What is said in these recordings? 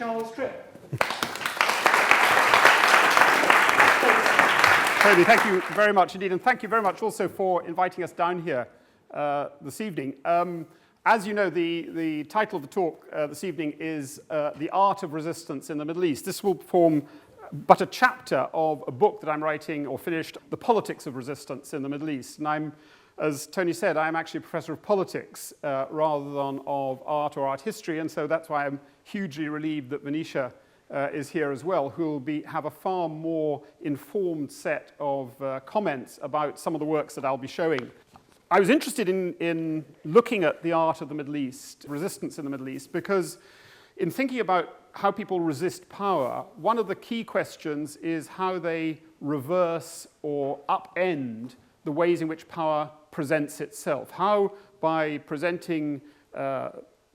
Charles Tripp. Toby, thank you very much indeed, and thank you very much also for inviting us down here this evening. As you know, the title of the talk this evening is The Art of Resistance in the Middle East. This will form but a chapter of a book that I'm writing, or finished, The Politics of Resistance in the Middle East. And as Tony said, I'm actually a professor of politics rather than of art or art history, and so that's why I'm hugely relieved that Venetia is here as well, who will have a far more informed set of comments about some of the works that I'll be showing. I was interested in looking at the art of the Middle East, resistance in the Middle East, because in thinking about how people resist power, one of the key questions is how they reverse or upend the ways in which power presents itself. How, by presenting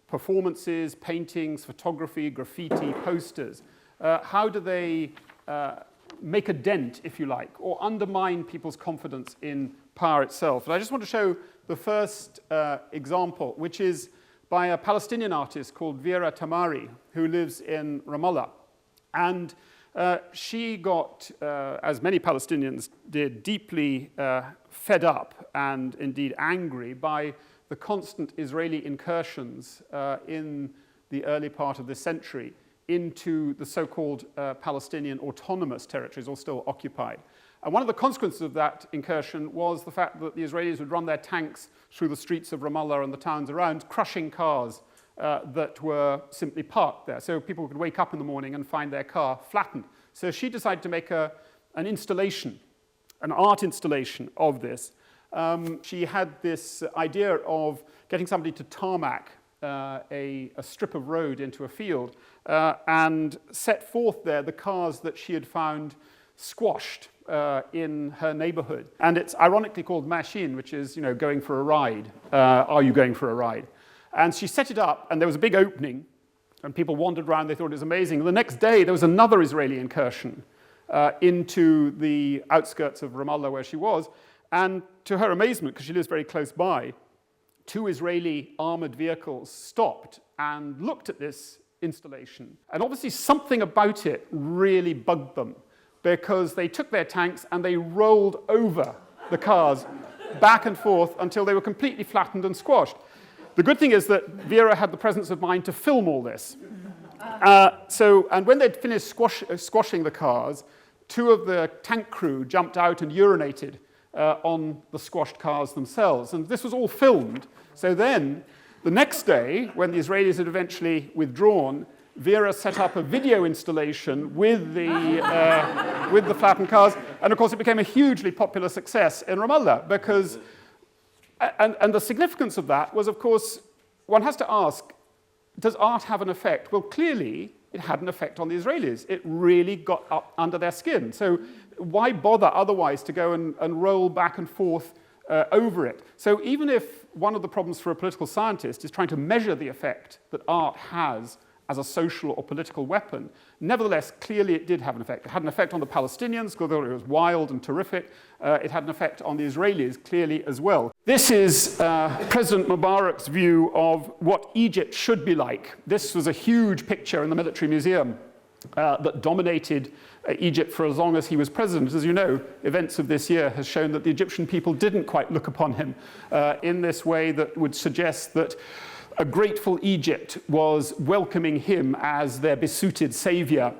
performances, paintings, photography, graffiti, posters, how do they make a dent, if you like, or undermine people's confidence in power itself? And I just want to show the first example, which is by a Palestinian artist called Vera Tamari, who lives in Ramallah. And she got, as many Palestinians did, deeply fed up and indeed angry by the constant Israeli incursions in the early part of this century into the so-called Palestinian autonomous territories, all still occupied. And one of the consequences of that incursion was the fact that the Israelis would run their tanks through the streets of Ramallah and the towns around, crushing cars that were simply parked there. So people could wake up in the morning and find their car flattened. So she decided to make an installation, an art installation of this. She had this idea of getting somebody to tarmac a strip of road into a field and set forth there the cars that she had found squashed in her neighborhood. And it's ironically called machine, which is, going for a ride. Are you going for a ride? And she set it up, and there was a big opening, and people wandered around. They thought it was amazing. And the next day, there was another Israeli incursion into the outskirts of Ramallah where she was. And to her amazement, because she lives very close by, 2 Israeli armored vehicles stopped and looked at this installation. And obviously something about it really bugged them, because they took their tanks and they rolled over the cars back and forth until they were completely flattened and squashed. The good thing is that Vera had the presence of mind to film all this. And when they'd finished squashing the cars, 2 of the tank crew jumped out and urinated on the squashed cars themselves. And this was all filmed. So then, the next day, when the Israelis had eventually withdrawn, Vera set up a video installation with the flattened cars, and of course it became a hugely popular success in Ramallah, because, and the significance of that was, of course, one has to ask, does art have an effect? Well, clearly it had an effect on the Israelis. It really got up under their skin. So why bother otherwise to go and roll back and forth over it? So even if one of the problems for a political scientist is trying to measure the effect that art has as a social or political weapon, nevertheless, clearly it did have an effect. It had an effect on the Palestinians, because it was wild and terrific. It had an effect on the Israelis, clearly, as well. This is President Mubarak's view of what Egypt should be like. This was a huge picture in the Military Museum that dominated Egypt for as long as he was president. As you know, events of this year has shown that the Egyptian people didn't quite look upon him in this way that would suggest that a grateful Egypt was welcoming him as their besuited savior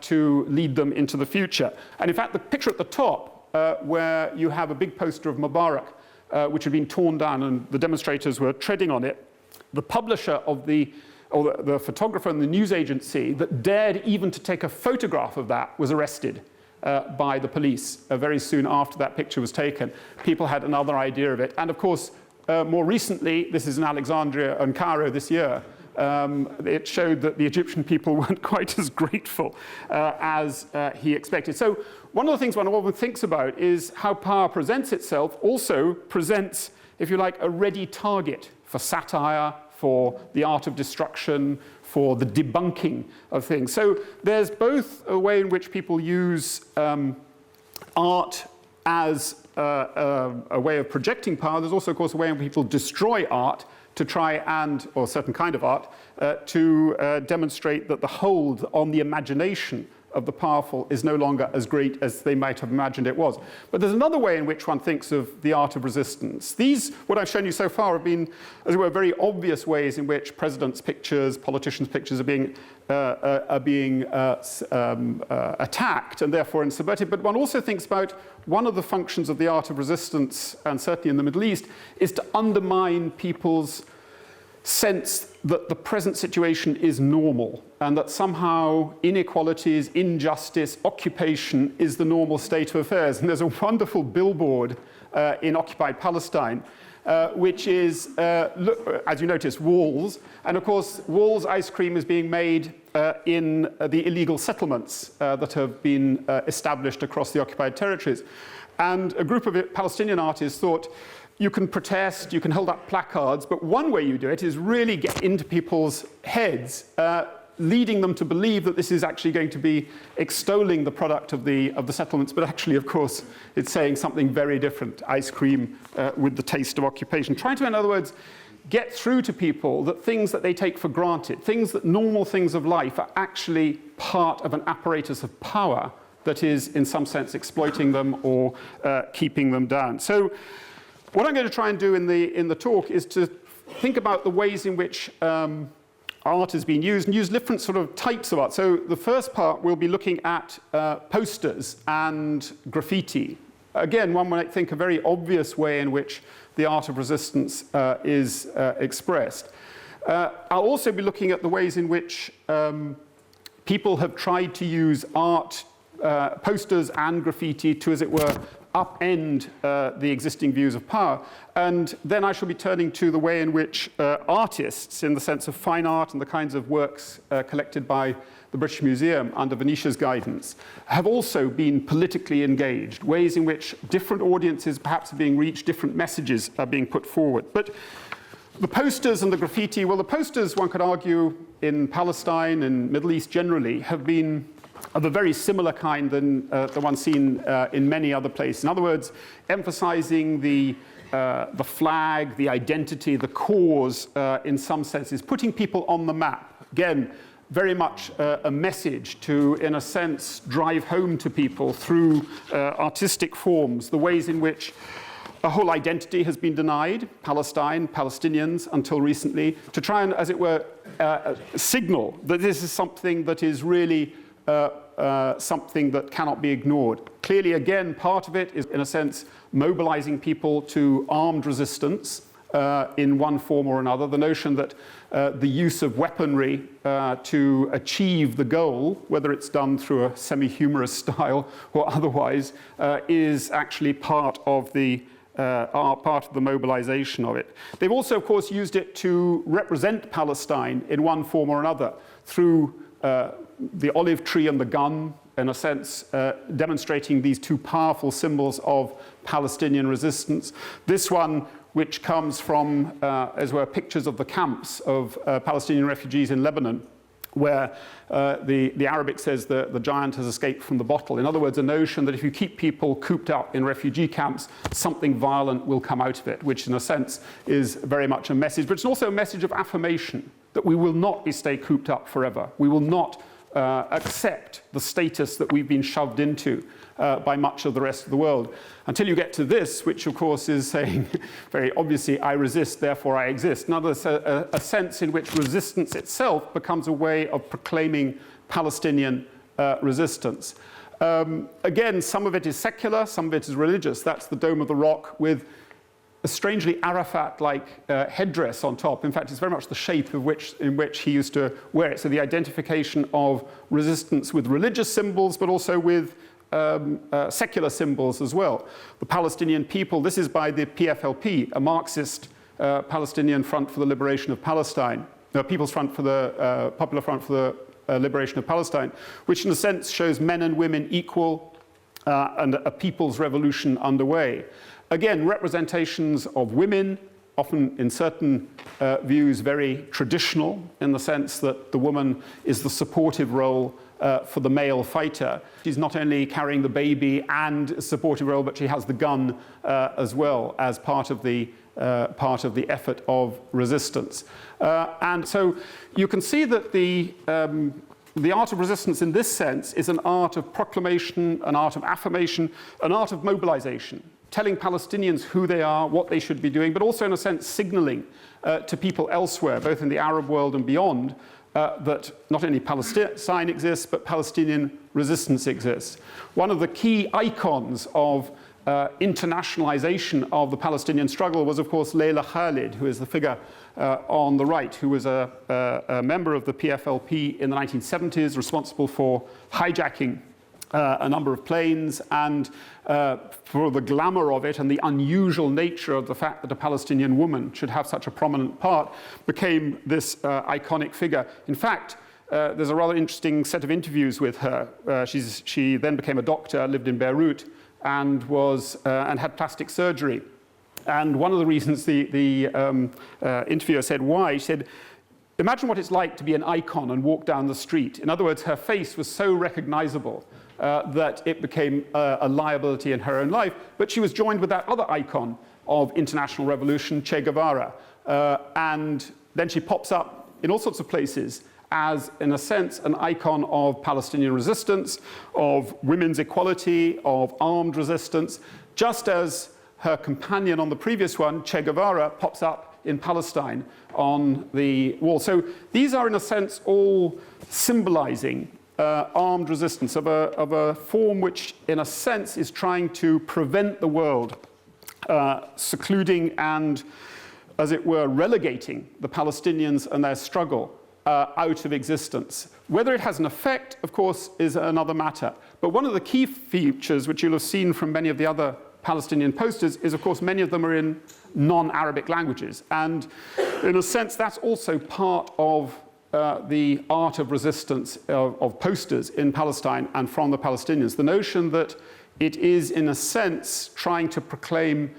to lead them into the future. And in fact, the picture at the top, where you have a big poster of Mubarak, which had been torn down and the demonstrators were treading on it, the publisher of the photographer and the news agency that dared even to take a photograph of that was arrested by the police very soon after that picture was taken. People had another idea of it. And of course, more recently, this is in Alexandria and Cairo this year, it showed that the Egyptian people weren't quite as grateful as he expected. So one of the things one often thinks about is how power presents itself also presents, if you like, a ready target for satire, for the art of destruction, for the debunking of things. So there's both a way in which people use art as a way of projecting power. There's also, of course, a way in which people destroy art to try and, or a certain kind of art, to demonstrate that the hold on the imagination of the powerful is no longer as great as they might have imagined it was. But there's another way in which one thinks of the art of resistance. These, what I've shown you so far, have been, as it were, very obvious ways in which presidents' pictures, politicians' pictures are being attacked and therefore subverted. But one also thinks about one of the functions of the art of resistance, and certainly in the Middle East, is to undermine people's sense that the present situation is normal and that somehow inequalities, injustice, occupation is the normal state of affairs. And there's a wonderful billboard in occupied Palestine which is, as you notice, Walls. And of course, Walls ice cream is being made in the illegal settlements that have been established across the occupied territories. And a group of Palestinian artists thought, you can protest, you can hold up placards, but one way you do it is really get into people's heads, leading them to believe that this is actually going to be extolling the product of the settlements, but actually, of course, it's saying something very different, ice cream with the taste of occupation. Trying to, in other words, get through to people that things that they take for granted, things that normal things of life are actually part of an apparatus of power that is, in some sense, exploiting them or keeping them down. So, what I'm going to try and do in the talk is to think about the ways in which art has been used, and use different sort of types of art. So the first part, we'll be looking at posters and graffiti. Again, one might think a very obvious way in which the art of resistance is expressed. I'll also be looking at the ways in which people have tried to use art, posters and graffiti to, as it were, upend the existing views of power. And then I shall be turning to the way in which artists, in the sense of fine art and the kinds of works collected by the British Museum under Venetia's guidance, have also been politically engaged, ways in which different audiences perhaps are being reached, different messages are being put forward. But the posters and the graffiti, well, the posters, one could argue, in Palestine and Middle East generally, have been of a very similar kind than the one seen in many other places. In other words, emphasizing the flag, the identity, the cause, in some senses, putting people on the map. Again, very much a message to, in a sense, drive home to people through artistic forms, the ways in which a whole identity has been denied, Palestine, Palestinians, until recently, to try and, as it were, signal that this is something that is really something that cannot be ignored. Clearly, again, part of it is, in a sense, mobilizing people to armed resistance in one form or another. The notion that the use of weaponry to achieve the goal, whether it's done through a semi-humorous style or otherwise, is actually part of the mobilization of it. They've also, of course, used it to represent Palestine in one form or another through the olive tree and the gun, in a sense, demonstrating these two powerful symbols of Palestinian resistance. This one, which comes from, as were pictures of the camps of Palestinian refugees in Lebanon, where the Arabic says the giant has escaped from the bottle. In other words, a notion that if you keep people cooped up in refugee camps, something violent will come out of it, which in a sense is very much a message. But it's also a message of affirmation, that we will not stay cooped up forever. We will not accept the status that we've been shoved into by much of the rest of the world. Until you get to this, which of course is saying very obviously, I resist, therefore I exist. Another a sense in which resistance itself becomes a way of proclaiming Palestinian resistance. Again, some of it is secular, some of it is religious. That's the Dome of the Rock with a strangely Arafat-like headdress on top. In fact, it's very much the shape in which he used to wear it. So the identification of resistance with religious symbols, but also with secular symbols as well. The Palestinian people, this is by the PFLP, a Marxist Palestinian Front for the Liberation of Palestine, People's Front for the Popular Front for the Liberation of Palestine, which in a sense shows men and women equal and a people's revolution underway. Again, representations of women, often in certain views very traditional, in the sense that the woman is the supportive role for the male fighter. She's not only carrying the baby and a supportive role, but she has the gun as well as part of the part of the effort of resistance. And so you can see that the art of resistance in this sense is an art of proclamation, an art of affirmation, an art of mobilization, telling Palestinians who they are, what they should be doing, but also in a sense signaling to people elsewhere, both in the Arab world and beyond, that not only Palestine exists, but Palestinian resistance exists. One of the key icons of internationalization of the Palestinian struggle was, of course, Leila Khalid, who is the figure on the right, who was a member of the PFLP in the 1970s, responsible for hijacking a number of planes, and for the glamour of it and the unusual nature of the fact that a Palestinian woman should have such a prominent part, became this iconic figure. In fact, there's a rather interesting set of interviews with her. She then became a doctor, lived in Beirut, and had plastic surgery. And one of the reasons the interviewer said why, she said, imagine what it's like to be an icon and walk down the street. In other words, her face was so recognizable that it became a liability in her own life. But she was joined with that other icon of international revolution, Che Guevara. And then she pops up in all sorts of places as, in a sense, an icon of Palestinian resistance, of women's equality, of armed resistance, just as her companion on the previous one, Che Guevara, pops up in Palestine on the wall. So these are, in a sense, all symbolizing armed resistance of a form which, in a sense, is trying to prevent the world secluding and, as it were, relegating the Palestinians and their struggle out of existence. Whether it has an effect, of course, is another matter. But one of the key features, which you'll have seen from many of the other Palestinian posters, is, of course, many of them are in non-Arabic languages. And in a sense, that's also part of the art of resistance of posters in Palestine and from the Palestinians. The notion that it is, in a sense, trying to proclaim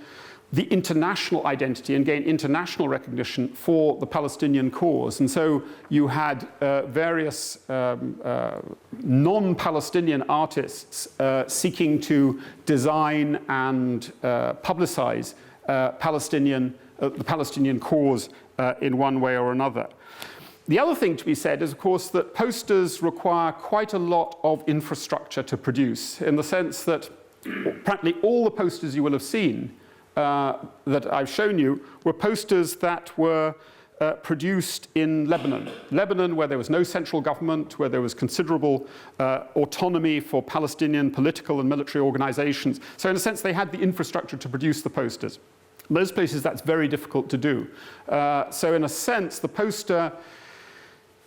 the international identity and gain international recognition for the Palestinian cause. And so you had various non-Palestinian artists seeking to design and publicize the Palestinian cause in one way or another. The other thing to be said is, of course, that posters require quite a lot of infrastructure to produce, in the sense that practically all the posters you will have seen that I've shown you were posters that were produced in Lebanon. Lebanon, where there was no central government, where there was considerable autonomy for Palestinian political and military organizations. So in a sense, they had the infrastructure to produce the posters. In most places, that's very difficult to do. So in a sense, the poster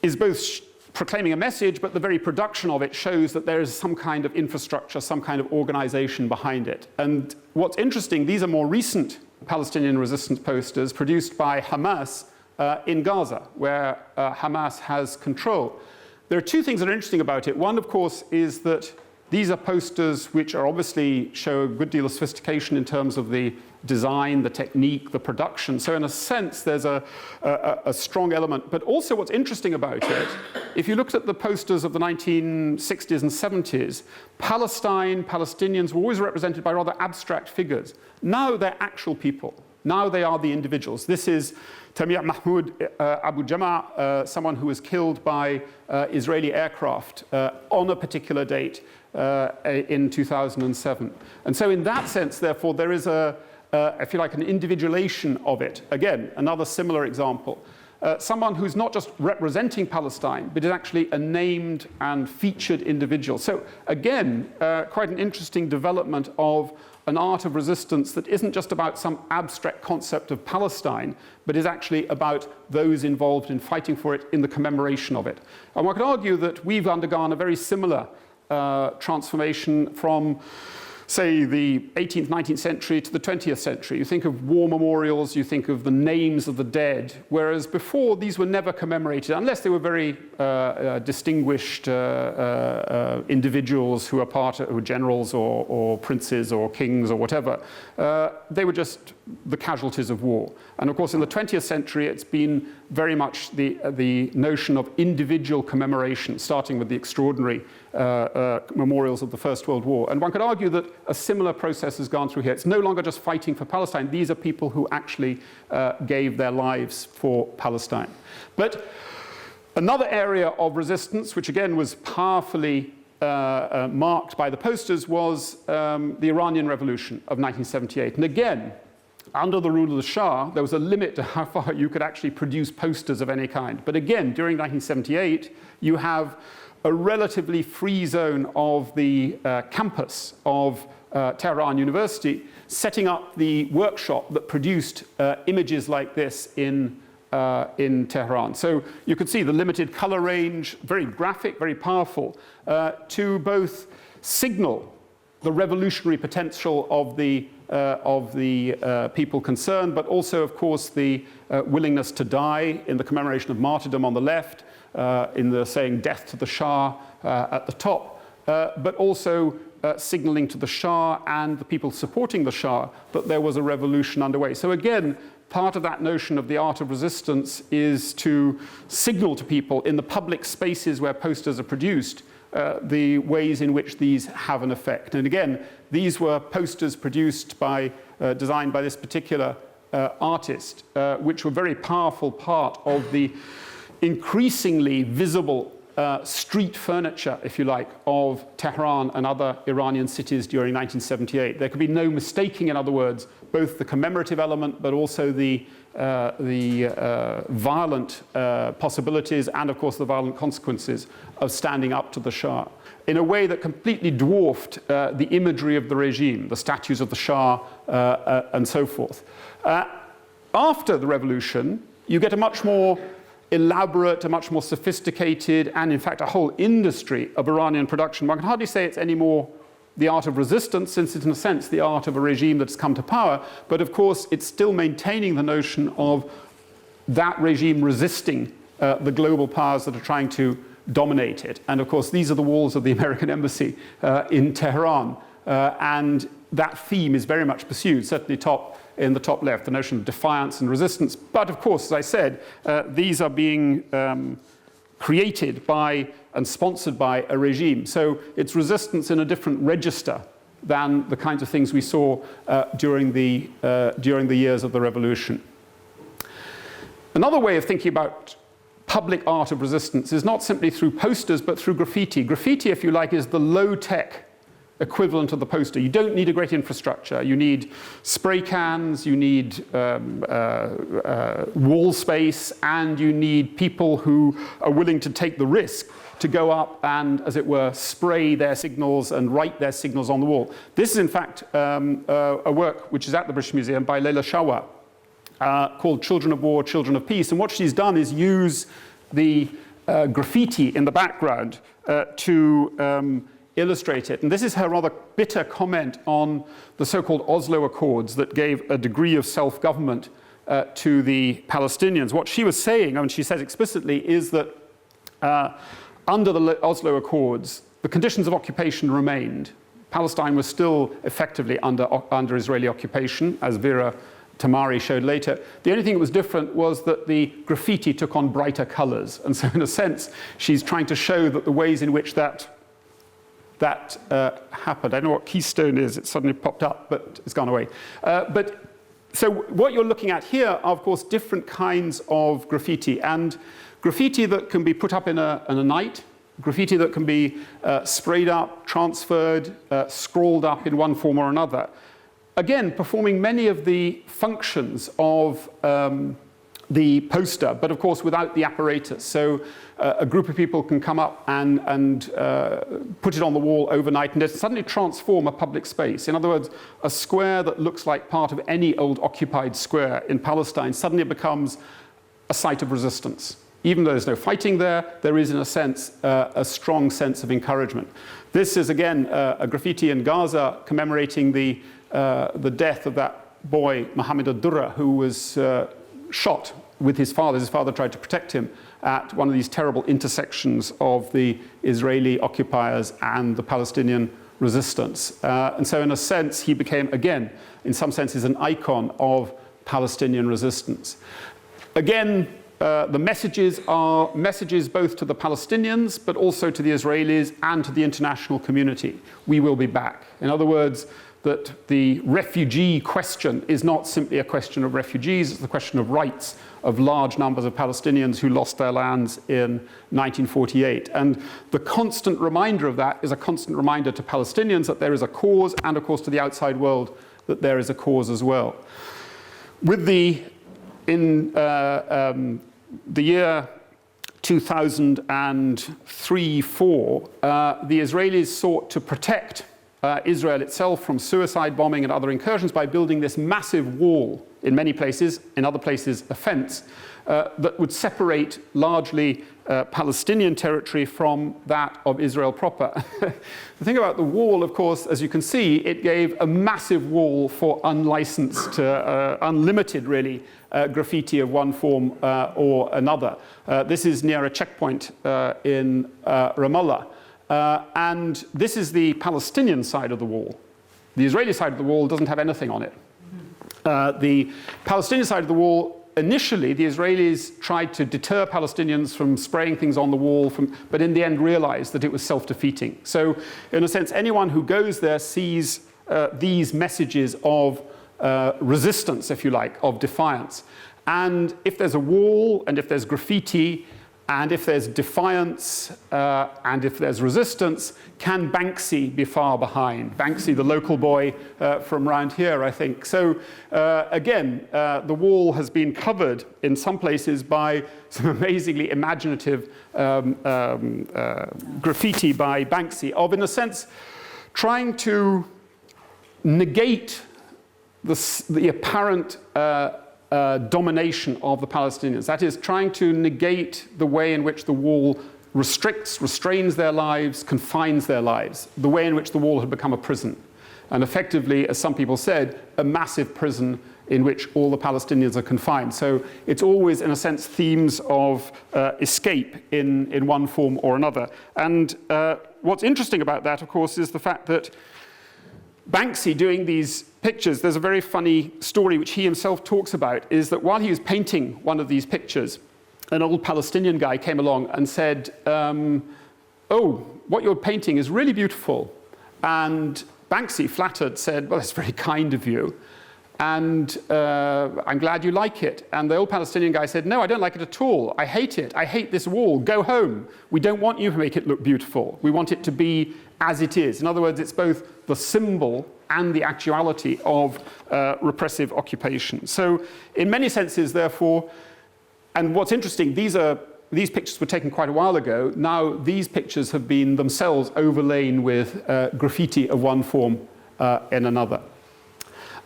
is both proclaiming a message, but the very production of it shows that there is some kind of infrastructure, some kind of organization behind it. And what's interesting, these are more recent Palestinian resistance posters produced by Hamas in Gaza, where Hamas has control. There are two things that are interesting about it. One, of course, is that these are posters which are obviously show a good deal of sophistication in terms of the design, the technique, the production. So in a sense, there's a strong element. But also what's interesting about it, if you looked at the posters of the 1960s and 70s, Palestinians were always represented by rather abstract figures. Now they're actual people. Now they are the individuals. This is Tamir Mahmoud Abu Jama, someone who was killed by Israeli aircraft on a particular date in 2007. And so in that sense, therefore, there is if you like, an individualization of it. Again, another similar example. Someone who's not just representing Palestine, but is actually a named and featured individual. So again, quite an interesting development of an art of resistance that isn't just about some abstract concept of Palestine, but is actually about those involved in fighting for it in the commemoration of it. And one could argue that we've undergone a very similar transformation from, say, the 18th, 19th century to the 20th century. You think of war memorials, you think of the names of the dead, whereas before these were never commemorated, unless they were very distinguished individuals who were generals or princes or kings or whatever. They were just the casualties of war. And of course, in the 20th century, it's been very much the notion of individual commemoration, starting with the extraordinary memorials of the First World War. And one could argue that a similar process has gone through here. It's no longer just fighting for Palestine. These are people who actually gave their lives for Palestine. But another area of resistance, which again was powerfully marked by the posters, was the Iranian Revolution of 1978. And again, under the rule of the Shah, there was a limit to how far you could actually produce posters of any kind. But again, during 1978, you have a relatively free zone of the campus of Tehran University, setting up the workshop that produced images like this in Tehran. So you could see the limited color range, very graphic, very powerful, to both signal the revolutionary potential of the people concerned, but also, of course, the willingness to die in the commemoration of martyrdom on the left, in the saying death to the Shah at the top, but also signaling to the Shah and the people supporting the Shah that there was a revolution underway. So again, part of that notion of the art of resistance is to signal to people in the public spaces where posters are produced the ways in which these have an effect. And again, these were posters produced by, designed by this particular artist, which were a very powerful part of the increasingly visible street furniture, if you like, of Tehran and other Iranian cities during 1978. There could be no mistaking, in other words, both the commemorative element, but also the violent possibilities and, of course, the violent consequences of standing up to the Shah in a way that completely dwarfed the imagery of the regime, the statues of the Shah, and so forth. After the revolution, you get a much more elaborate, a much more sophisticated, and in fact a whole industry of Iranian production. One can hardly say it's any more the art of resistance, since it's in a sense the art of a regime that's come to power, but of course it's still maintaining the notion of that regime resisting the global powers that are trying to dominate it. And of course these are the walls of the American embassy in Tehran, and that theme is very much pursued, certainly in the top left, the notion of defiance and resistance. But of course, as I said, these are being created by and sponsored by a regime. So it's resistance in a different register than the kinds of things we saw during the years of the revolution. Another way of thinking about public art of resistance is not simply through posters, but through graffiti. Graffiti, if you like, is the low-tech equivalent of the poster. You don't need a great infrastructure. You need spray cans, you need wall space, and you need people who are willing to take the risk to go up and, as it were, spray their signals and write their signals on the wall. This is, in fact, a work which is at the British Museum by Leila Shawwa, called Children of War, Children of Peace. And what she's done is use the graffiti in the background to illustrate it. And this is her rather bitter comment on the so-called Oslo Accords that gave a degree of self-government to the Palestinians. What she was saying, and she says explicitly, is that under the Oslo Accords, the conditions of occupation remained. Palestine was still effectively under Israeli occupation, as Vera Tamari showed later. The only thing that was different was that the graffiti took on brighter colors. And so in a sense, she's trying to show that the ways in which that happened. I don't know what keystone is. It suddenly popped up, but it's gone away. So what you're looking at here are, of course, different kinds of graffiti. And graffiti that can be put up in a night, graffiti that can be sprayed up, transferred, scrawled up in one form or another. Again, performing many of the functions of the poster, but of course without the apparatus. So a group of people can come up and put it on the wall overnight and suddenly transform a public space. In other words, a square that looks like part of any old occupied square in Palestine suddenly becomes a site of resistance. Even though there's no fighting there, there is, in a sense, a strong sense of encouragement. This is, again, a graffiti in Gaza commemorating the death of that boy, Mohammed ad-Durra, who was shot with his father. His father tried to protect him at one of these terrible intersections of the Israeli occupiers and the Palestinian resistance. And so in a sense, he became, again, in some senses, an icon of Palestinian resistance. Again, the messages are messages both to the Palestinians, but also to the Israelis and to the international community. We will be back. In other words, that the refugee question is not simply a question of refugees, it's the question of rights of large numbers of Palestinians who lost their lands in 1948. And the constant reminder of that is a constant reminder to Palestinians that there is a cause, and of course to the outside world that there is a cause as well. In the year 2003-04, the Israelis sought to protect Israel itself from suicide bombing and other incursions by building this massive wall, in many places, in other places a fence, that would separate largely Palestinian territory from that of Israel proper. The thing about the wall, of course, as you can see, it gave a massive wall for unlicensed, unlimited, really, graffiti of one form or another. This is near a checkpoint in Ramallah. And this is the Palestinian side of the wall. The Israeli side of the wall doesn't have anything on it. The Palestinian side of the wall, initially, the Israelis tried to deter Palestinians from spraying things on the wall, but in the end realized that it was self-defeating. So, in a sense, anyone who goes there sees these messages of resistance, if you like, of defiance. And if there's a wall, and if there's graffiti, and if there's defiance, and if there's resistance, can Banksy be far behind? Banksy, the local boy from around here, I think. So again, the wall has been covered in some places by some amazingly imaginative graffiti by Banksy of, in a sense, trying to negate the apparent domination of the Palestinians. That is, trying to negate the way in which the wall restrains their lives, confines their lives, the way in which the wall had become a prison. And effectively, as some people said, a massive prison in which all the Palestinians are confined. So it's always, in a sense, themes of escape in one form or another. And what's interesting about that, of course, is the fact that Banksy doing these pictures, there's a very funny story which he himself talks about, is that while he was painting one of these pictures, an old Palestinian guy came along and said, oh, what you're painting is really beautiful. And Banksy, flattered, said, well, that's very kind of you. And I'm glad you like it. And the old Palestinian guy said, no, I don't like it at all. I hate it. I hate this wall. Go home. We don't want you to make it look beautiful. We want it to be as it is. In other words, it's both the symbol and the actuality of repressive occupation. So in many senses, therefore, and what's interesting, these pictures were taken quite a while ago. Now these pictures have been themselves overlain with graffiti of one form in another.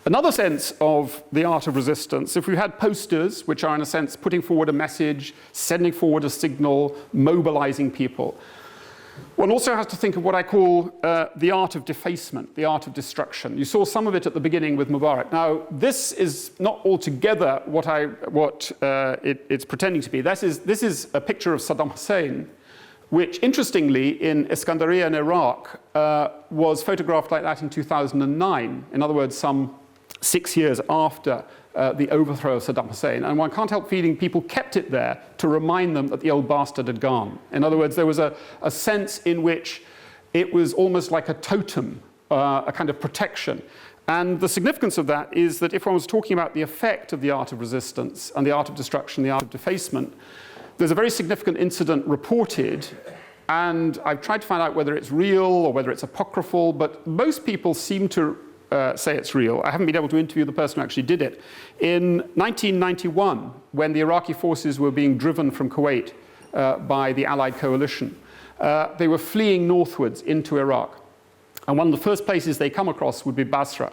Another sense of the art of resistance, if we had posters, which are in a sense putting forward a message, sending forward a signal, mobilizing people, one also has to think of what I call the art of defacement, the art of destruction. You saw some of it at the beginning with Mubarak. Now, this is not altogether what it's pretending to be. This is a picture of Saddam Hussein, which, interestingly, in Iskandariyah in Iraq, was photographed like that in 2009. In other words, some 6 years after the overthrow of Saddam Hussein. And one can't help feeling people kept it there to remind them that the old bastard had gone. In other words, there was a sense in which it was almost like a totem, a kind of protection. And the significance of that is that if one was talking about the effect of the art of resistance and the art of destruction, the art of defacement, there's a very significant incident reported, and I've tried to find out whether it's real or whether it's apocryphal, but most people seem to say it's real. I haven't been able to interview the person who actually did it. In 1991, when the Iraqi forces were being driven from Kuwait by the Allied coalition, they were fleeing northwards into Iraq. And one of the first places they come across would be Basra.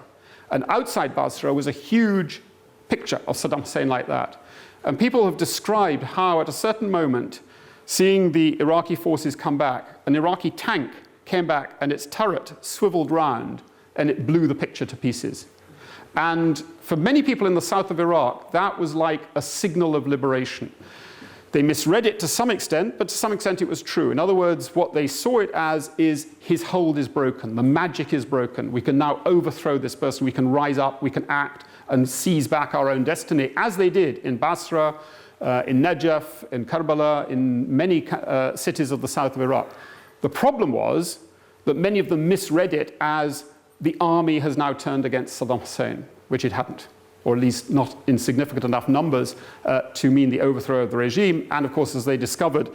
And outside Basra was a huge picture of Saddam Hussein like that. And people have described how, at a certain moment, seeing the Iraqi forces come back, an Iraqi tank came back and its turret swiveled round and it blew the picture to pieces. And for many people in the south of Iraq, that was like a signal of liberation. They misread it to some extent, but to some extent it was true. In other words, what they saw it as is his hold is broken, the magic is broken. We can now overthrow this person, we can rise up, we can act and seize back our own destiny, as they did in Basra, in Najaf, in Karbala, in many cities of the south of Iraq. The problem was that many of them misread it as the army has now turned against Saddam Hussein, which it hadn't, or at least not in significant enough numbers to mean the overthrow of the regime. And of course, as they discovered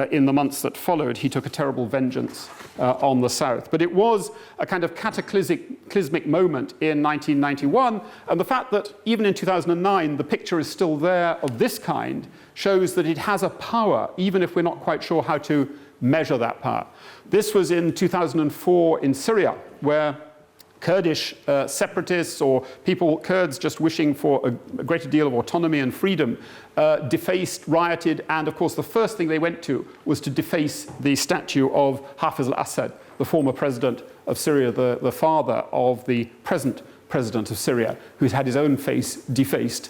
in the months that followed, he took a terrible vengeance on the south. But it was a kind of cataclysmic moment in 1991. And the fact that even in 2009, the picture is still there of this kind shows that it has a power, even if we're not quite sure how to measure that power. This was in 2004 in Syria, where Kurdish separatists or people, Kurds just wishing for a greater deal of autonomy and freedom, defaced, rioted, and of course the first thing they went to was to deface the statue of Hafiz al-Assad, the former president of Syria, the father of the present president of Syria, who's had his own face defaced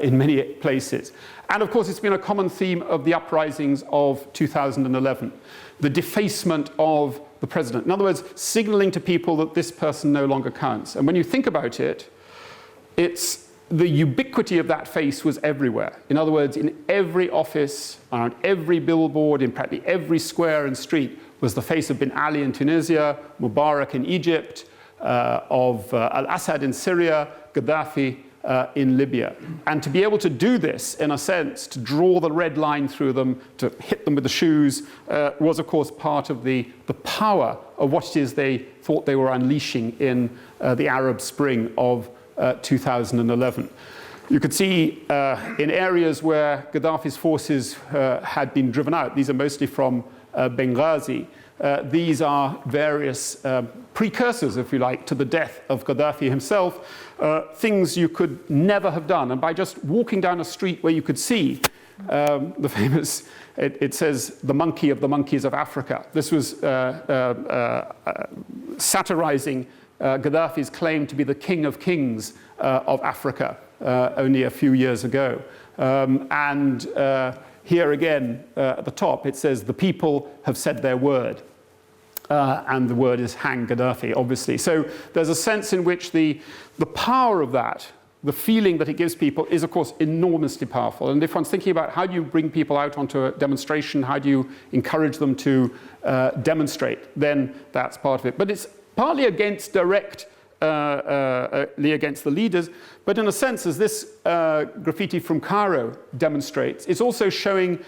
in many places. And of course it's been a common theme of the uprisings of 2011, the defacement of the president. In other words, signaling to people that this person no longer counts. And when you think about it, it's the ubiquity of that face was everywhere. In other words, in every office, on every billboard, in practically every square and street was the face of Ben Ali in Tunisia, Mubarak in Egypt, of al-Assad in Syria, Gaddafi in Libya. And to be able to do this, in a sense, to draw the red line through them, to hit them with the shoes, was of course part of the power of what it is they thought they were unleashing in the Arab Spring of 2011. You could see in areas where Gaddafi's forces had been driven out, these are mostly from Benghazi, these are various precursors, if you like, to the death of Gaddafi himself, things you could never have done. And by just walking down a street where you could see the famous, it says, the monkey of the monkeys of Africa. This was satirizing Gaddafi's claim to be the king of kings of Africa only a few years ago. Here again, at the top, it says, the people have said their word. And the word is hang Gaddafi, obviously. So there's a sense in which the power of that, the feeling that it gives people, is, of course, enormously powerful. And if one's thinking about how do you bring people out onto a demonstration, how do you encourage them to demonstrate, then that's part of it. But it's partly against against the leaders, but in a sense, as this graffiti from Cairo demonstrates, it's also showing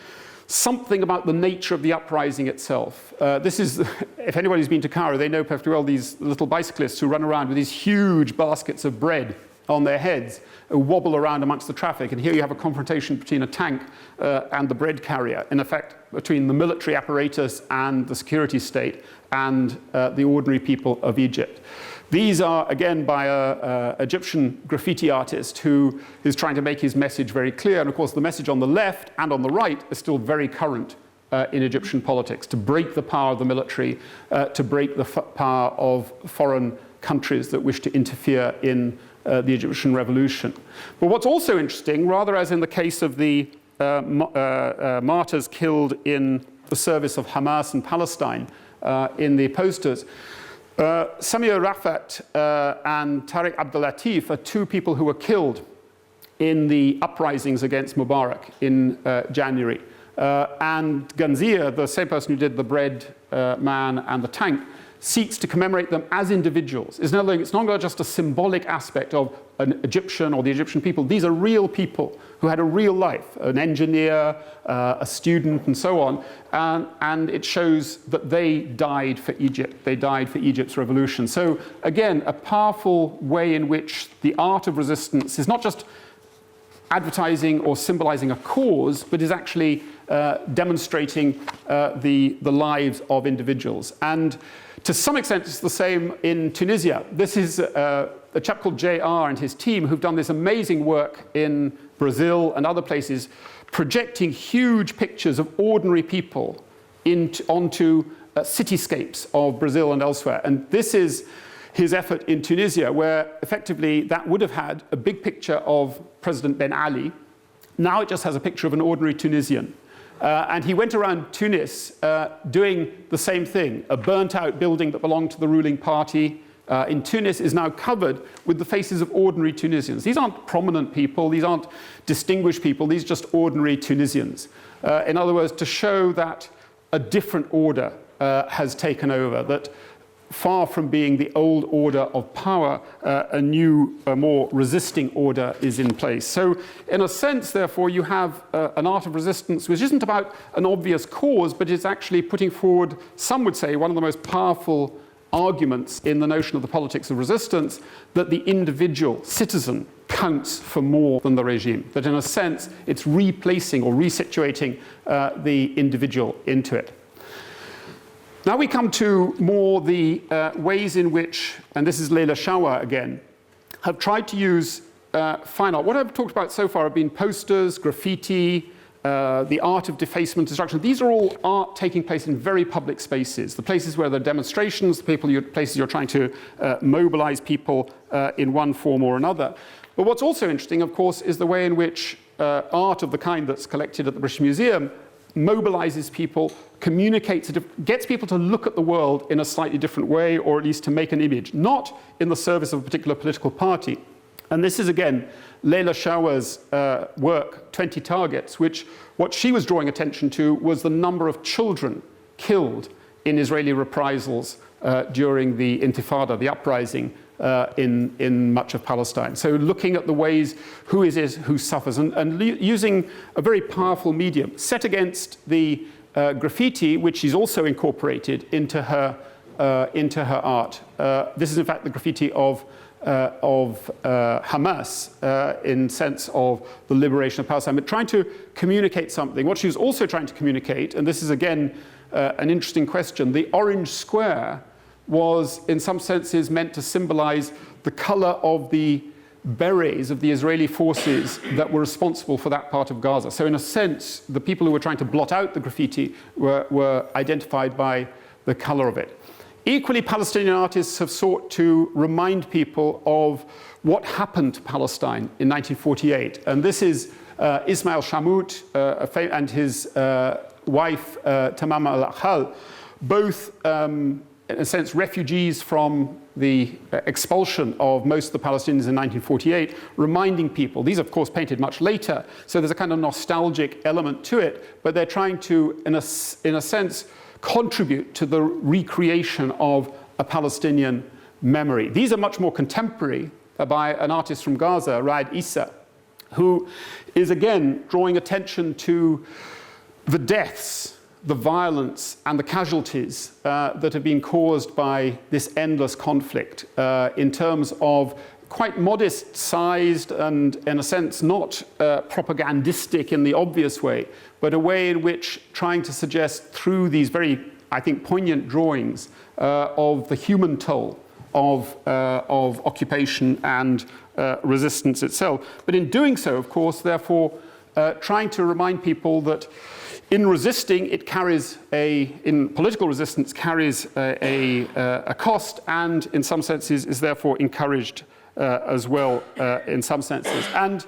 something about the nature of the uprising itself. This is, if anybody's been to Cairo, they know perfectly well these little bicyclists who run around with these huge baskets of bread on their heads, who wobble around amongst the traffic. And here you have a confrontation between a tank and the bread carrier, in effect between the military apparatus and the security state and the ordinary people of Egypt. These are, again, by an Egyptian graffiti artist who is trying to make his message very clear. And of course, the message on the left and on the right is still very current in Egyptian politics, to break the power of the military, to break the power of foreign countries that wish to interfere in the Egyptian revolution. But what's also interesting, rather as in the case of the martyrs killed in the service of Hamas in Palestine in the posters, Samir Rafat and Tariq Abdelatif are two people who were killed in the uprisings against Mubarak in January. And Ganzia, the same person who did the bread man and the tank, seeks to commemorate them as individuals. It's no longer just a symbolic aspect of an Egyptian or the Egyptian people. These are real people who had a real life, an engineer, a student, and so on. And it shows that they died for Egypt. They died for Egypt's revolution. So again, a powerful way in which the art of resistance is not just advertising or symbolizing a cause, but is actually demonstrating the lives of individuals. And to some extent, it's the same in Tunisia. This is a chap called JR and his team who've done this amazing work in Brazil and other places, projecting huge pictures of ordinary people onto cityscapes of Brazil and elsewhere. And this is his effort in Tunisia, where effectively that would have had a big picture of President Ben Ali. Now it just has a picture of an ordinary Tunisian. And he went around Tunis doing the same thing. A burnt-out building that belonged to the ruling party in Tunis is now covered with the faces of ordinary Tunisians. These aren't prominent people, these aren't distinguished people, these are just ordinary Tunisians. In other words, to show that a different order has taken over, that far from being the old order of power, a new, more resisting order is in place. So in a sense, therefore, you have an art of resistance which isn't about an obvious cause, but is actually putting forward, some would say, one of the most powerful arguments in the notion of the politics of resistance, that the individual citizen counts for more than the regime, that in a sense it's replacing or resituating the individual into it. Now we come to more the ways in which, and this is Leila Shawa again, have tried to use fine art. What I've talked about so far have been posters, graffiti, the art of defacement, destruction. These are all art taking place in very public spaces, the places where there are demonstrations, the places you're trying to mobilize people in one form or another. But what's also interesting, of course, is the way in which art of the kind that's collected at the British Museum mobilizes people, communicates, gets people to look at the world in a slightly different way, or at least to make an image, not in the service of a particular political party. And this is, again, Leila Shawa's work, 20 Targets, which what she was drawing attention to was the number of children killed in Israeli reprisals during the Intifada, the uprising in much of Palestine. So looking at the ways who is it who suffers, and using a very powerful medium, set against the graffiti, which she's also incorporated into her art. This is, in fact, the graffiti of Hamas in sense of the liberation of Palestine, but trying to communicate something. What she was also trying to communicate, and this is again an interesting question, the orange square was in some senses meant to symbolize the color of the berets of the Israeli forces that were responsible for that part of Gaza. So in a sense, the people who were trying to blot out the graffiti were identified by the color of it. Equally, Palestinian artists have sought to remind people of what happened to Palestine in 1948. And this is Ismail Shammout and his wife, Tamama al-Akhal, both, in a sense, refugees from the expulsion of most of the Palestinians in 1948, reminding people, these of course painted much later, so there's a kind of nostalgic element to it, but they're trying to, in a sense, contribute to the recreation of a Palestinian memory. These are much more contemporary by an artist from Gaza, Raed Issa, who is again drawing attention to the deaths, the violence and the casualties that have been caused by this endless conflict in terms of quite modest-sized and, in a sense, not propagandistic in the obvious way, but a way in which trying to suggest through these very, I think, poignant drawings of the human toll of occupation and resistance itself. But in doing so, of course, therefore, trying to remind people that in resisting, it carries in political resistance, carries a cost, and in some senses is therefore encouraged as well in some senses. And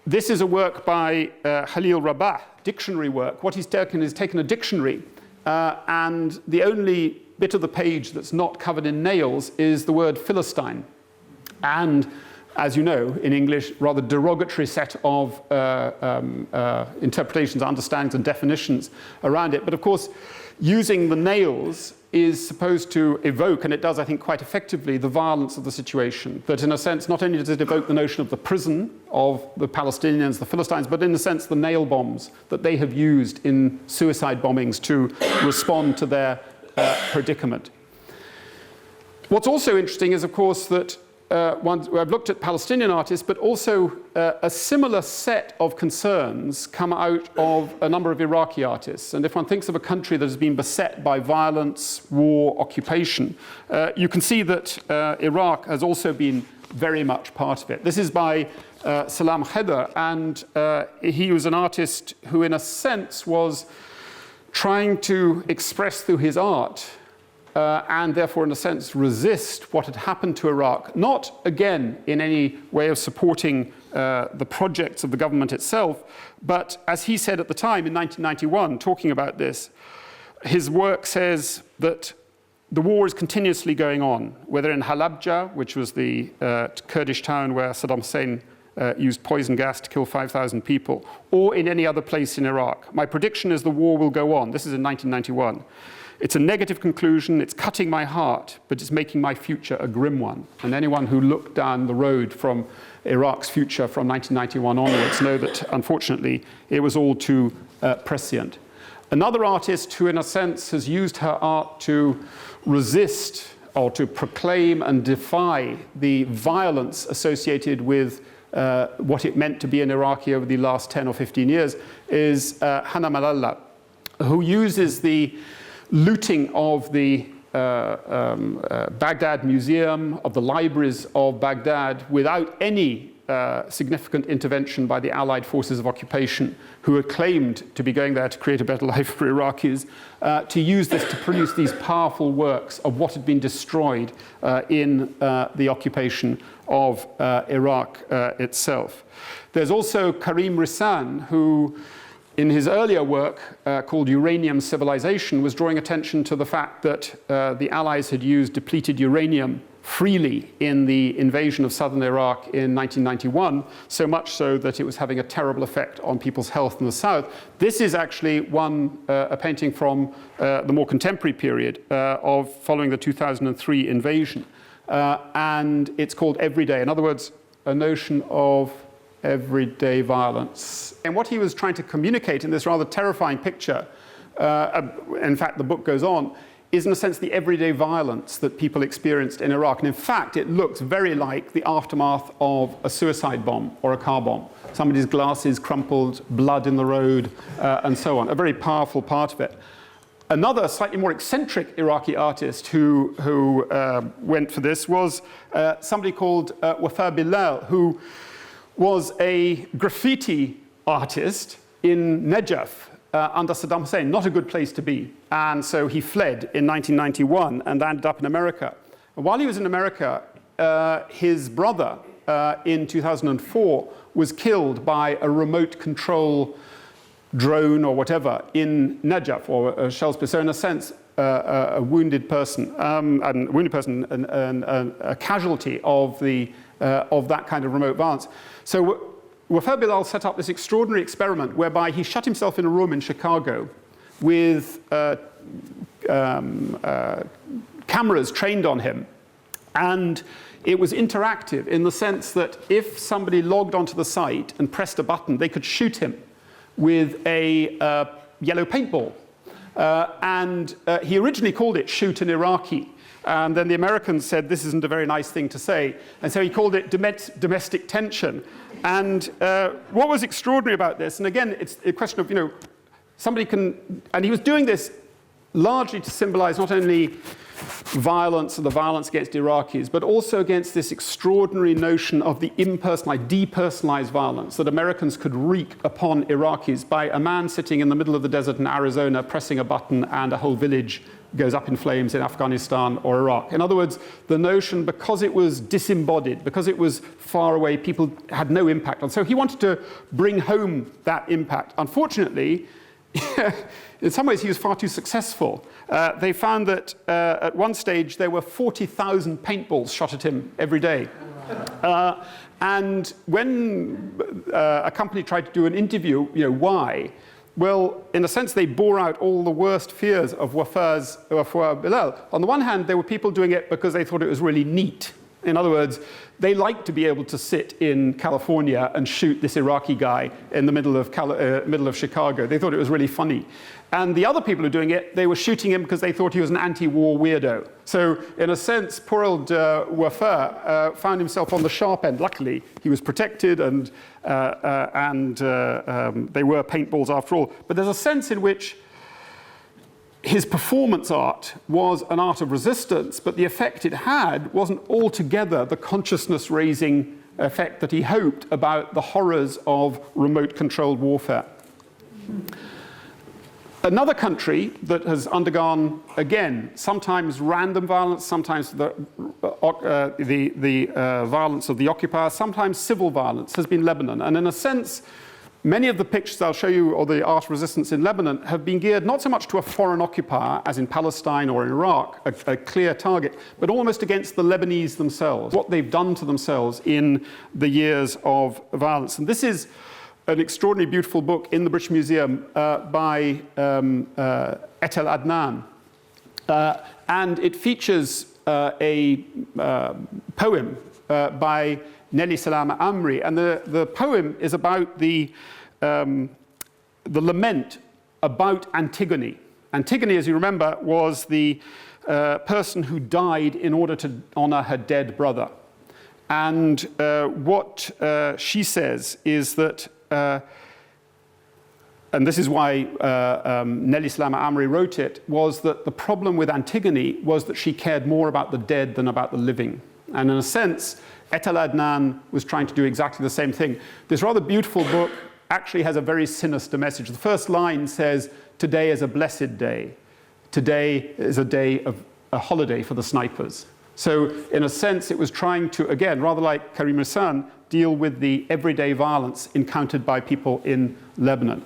this is a work by Khalil Rabah, dictionary work. What he's taken is taken a dictionary, and the only bit of the page that's not covered in nails is the word Philistine. And as you know, in English, rather derogatory set of interpretations, understandings, and definitions around it. But of course, using the nails is supposed to evoke, and it does, I think, quite effectively, the violence of the situation. That in a sense, not only does it evoke the notion of the prison of the Palestinians, the Philistines, but in a sense, the nail bombs that they have used in suicide bombings to respond to their predicament. What's also interesting is, of course, that I've looked at Palestinian artists, but also a similar set of concerns come out of a number of Iraqi artists. And if one thinks of a country that has been beset by violence, war, occupation, you can see that Iraq has also been very much part of it. This is by Salam Khader, and he was an artist who, in a sense, was trying to express through his art and therefore, in a sense, resist what had happened to Iraq. Not, again, in any way of supporting the projects of the government itself. But as he said at the time in 1991, talking about this, his work says that the war is continuously going on, whether in Halabja, which was the Kurdish town where Saddam Hussein used poison gas to kill 5,000 people, or in any other place in Iraq. My prediction is the war will go on. This is in 1991. It's a negative conclusion, it's cutting my heart, but it's making my future a grim one. And anyone who looked down the road from Iraq's future from 1991 onwards know that, unfortunately, it was all too prescient. Another artist who, in a sense, has used her art to resist or to proclaim and defy the violence associated with what it meant to be an Iraqi over the last 10 or 15 years is Hana Malala, who uses the looting of the Baghdad Museum, of the libraries of Baghdad, without any significant intervention by the Allied forces of occupation, who had claimed to be going there to create a better life for Iraqis, to use this to produce these powerful works of what had been destroyed in the occupation of Iraq itself. There's also Karim Rissan, who in his earlier work called Uranium Civilization was drawing attention to the fact that the Allies had used depleted uranium freely in the invasion of southern Iraq in 1991, so much so that it was having a terrible effect on people's health in the south. This is actually a painting from the more contemporary period of following the 2003 invasion. And it's called Everyday. In other words, a notion of everyday violence. And what he was trying to communicate in this rather terrifying picture, in fact, the book goes on, is in a sense the everyday violence that people experienced in Iraq. And in fact, it looks very like the aftermath of a suicide bomb or a car bomb. Somebody's glasses crumpled, blood in the road, and so on. A very powerful part of it. Another slightly more eccentric Iraqi artist who went for this was somebody called Wafa Bilal, who was a graffiti artist in Najaf under Saddam Hussein, not a good place to be. And so he fled in 1991 and ended up in America. And while he was in America, his brother in 2004 was killed by a remote control drone or whatever in Najaf, or a shell spill. So in a sense, a wounded person, and a casualty of that kind of remote violence. So Wafa Bilal set up this extraordinary experiment whereby he shut himself in a room in Chicago with cameras trained on him. And it was interactive in the sense that if somebody logged onto the site and pressed a button, they could shoot him with a yellow paintball. And he originally called it Shoot an Iraqi. And then the Americans said, this isn't a very nice thing to say. And so he called it domestic tension. And what was extraordinary about this, and again, it's a question of, somebody can, and he was doing this largely to symbolize not only violence or the violence against Iraqis, but also against this extraordinary notion of the impersonalized, depersonalized violence that Americans could wreak upon Iraqis by a man sitting in the middle of the desert in Arizona pressing a button and a whole village goes up in flames in Afghanistan or Iraq. In other words, the notion, because it was disembodied, because it was far away, people had no impact on. So he wanted to bring home that impact. Unfortunately, in some ways, he was far too successful. They found that at one stage there were 40,000 paintballs shot at him every day. And when a company tried to do an interview, why? Well, in a sense, they bore out all the worst fears of Wafa Bilal. On the one hand, there were people doing it because they thought it was really neat. In other words, they liked to be able to sit in California and shoot this Iraqi guy in the middle of Chicago. They thought it was really funny. And the other people who were doing it, they were shooting him because they thought he was an anti-war weirdo. So in a sense, poor old Wafa found himself on the sharp end. Luckily, he was protected and they were paintballs after all. But there's a sense in which his performance art was an art of resistance, but the effect it had wasn't altogether the consciousness-raising effect that he hoped about the horrors of remote-controlled warfare. Another country that has undergone, again, sometimes random violence, sometimes the violence of the occupier, sometimes civil violence, has been Lebanon. And in a sense, many of the pictures I'll show you, or the art of resistance in Lebanon, have been geared not so much to a foreign occupier, as in Palestine or in Iraq, a clear target, but almost against the Lebanese themselves, what they've done to themselves in the years of violence. And this is an extraordinarily beautiful book in the British Museum by Etel Adnan. And it features a poem by Nelly Salama Amri. And the poem is about the lament about Antigone. Antigone, as you remember, was the person who died in order to honor her dead brother. And what she says is that, and this is why Nelly Salama Amri wrote it, was that the problem with Antigone was that she cared more about the dead than about the living. And in a sense, Etel Adnan was trying to do exactly the same thing. This rather beautiful book actually has a very sinister message. The first line says, "Today is a blessed day. Today is a day of a holiday for the snipers." So in a sense, it was trying to, again, rather like Karim Hassan, deal with the everyday violence encountered by people in Lebanon.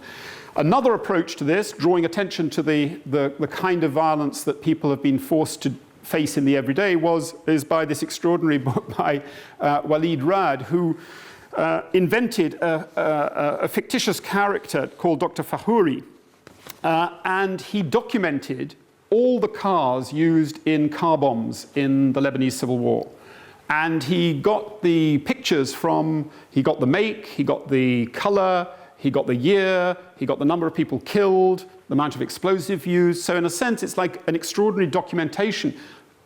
Another approach to this, drawing attention to the kind of violence that people have been forced to face in the everyday, is by this extraordinary book by Walid Rad, who invented a fictitious character called Dr. Fahouri, and he documented all the cars used in car bombs in the Lebanese Civil War. And he got the pictures from, he got the make, he got the color, he got the year, he got the number of people killed, the amount of explosive used. So in a sense, it's like an extraordinary documentation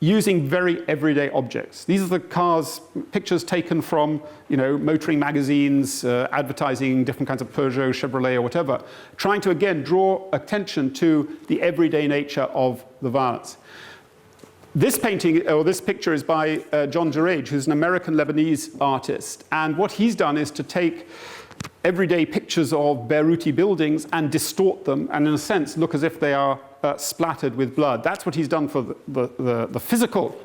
using very everyday objects. These are the cars, pictures taken from, motoring magazines, advertising different kinds of Peugeot, Chevrolet, or whatever, trying to, again, draw attention to the everyday nature of the violence. This painting, or this picture, is by John Jarrage, who's an American Lebanese artist. And what he's done is to take everyday pictures of Beiruti buildings and distort them, and in a sense, look as if they are splattered with blood. That's what he's done for the physical